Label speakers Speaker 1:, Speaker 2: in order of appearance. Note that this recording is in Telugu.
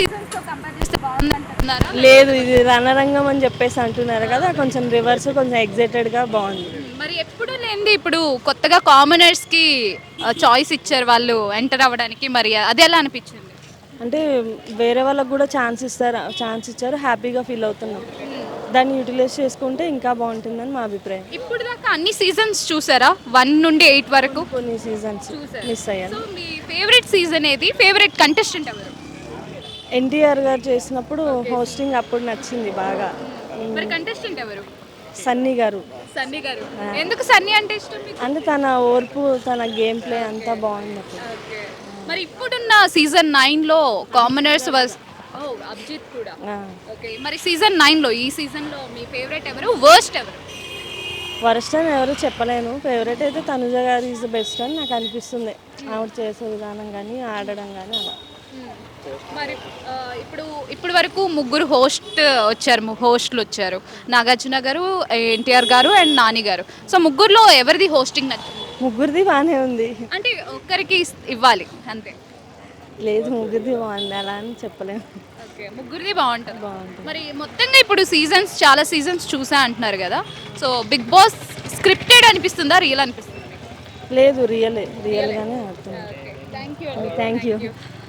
Speaker 1: సీజన్స్ తో కంపేర్ చేస్తే బాగుంది అంటున్నారా?
Speaker 2: లేదు, ఇది రణరంగం అని చెప్పేసి అంటున్నారు కదా, కొంచెం రివర్స్, కొంచెం ఎగ్జైటెడ్గా బాగుంది.
Speaker 1: మరి ఎప్పుడు లేనిది ఇప్పుడు కొత్తగా కామనర్స్ కి చాయిస్ ఇచ్చారు వాళ్ళు ఎంటర్ అవ్వడానికి, మరి అది ఎలా అనిపించింది?
Speaker 2: అంటే వేరే వాళ్ళకు కూడా ఛాన్స్ ఇచ్చారు, హ్యాపీగా ఫీల్ అవుతున్నాం. దాన్ని యూటిలైజ్ చేసుకుంటే ఇంకా బాగుంటుందని మా అభిప్రాయం.
Speaker 1: ఇప్పుడు దాకా అన్ని సీజన్స్ చూసారా? 1 నుండి 8 వరకు
Speaker 2: కొన్ని సీజన్స్
Speaker 1: చూసారు.
Speaker 2: మిస్ అయ్యాను.
Speaker 1: సో మీ ఫేవరెట్ సీజన్ ఏది? ఫేవరెట్ కంటెస్టెంట్ ఎవరు?
Speaker 2: ఎన్టీఆర్ గారు చేసినప్పుడు హోస్టింగ్ అప్పుడు నచ్చింది బాగా.
Speaker 1: మరి కంటెస్టెంట్ ఎవరు?
Speaker 2: సన్నీ గారు.
Speaker 1: సన్నీ గారు. ఎందుకు సన్నీ అంటే ఇష్టం మీకు?
Speaker 2: అంటే తన ఓర్పు, తన గేమ్ ప్లే అంతా బాగుంది అప్పుడు.
Speaker 1: ఓకే. మరి ఇప్పుడున్న సీజన్ 9 లో కామనర్స్ వాస్ అభిజిత్ కూడా.
Speaker 2: ఆ.
Speaker 1: ఓకే. మరి సీజన్ 9 లో ఈ సీజన్ లో మీ ఫేవరెట్ ఎవరు? వర్స్ట్ ఎవరు?
Speaker 2: వరస్ట్ అని ఎవరు చెప్పలేను. ఫేవరెట్ అయితే తనుజ గారు ఈజ్ ద బెస్ట్ అని నాకు అనిపిస్తుంది. ఆవిడ చేసే విధానం కానీ, ఆడడం కానీ అలా.
Speaker 1: మరి ఇప్పుడు వరకు ముగ్గురు హోస్ట్లు వచ్చారు. నాగార్జున గారు, ఎన్టీఆర్ గారు అండ్ నాని గారు. సో ముగ్గురులో ఎవరిది హోస్టింగ్ నచ్చింది?
Speaker 2: ముగ్గురిది బాగానే ఉంది.
Speaker 1: అంటే ఒక్కరికి ఇవ్వాలి అంతే.
Speaker 2: లేదు, ముగ్గురిది బాగుంది, అలా అని చెప్పలేము.
Speaker 1: ఓకే. ముగ్గురిది బాగుంటుంది.
Speaker 2: బాగుంటుంది.
Speaker 1: మరి మొత్తంగా ఇప్పుడు చాలా సీజన్స్ చూసా అంటున్నారు కదా. సో బిగ్ బాస్ స్క్రిప్టెడ్ అనిపిస్తుందా, రియల్ అనిపిస్తుందా?
Speaker 2: లేదు, రియల్గానే ఆడుతుంది.
Speaker 1: Thank you.
Speaker 2: Thank you.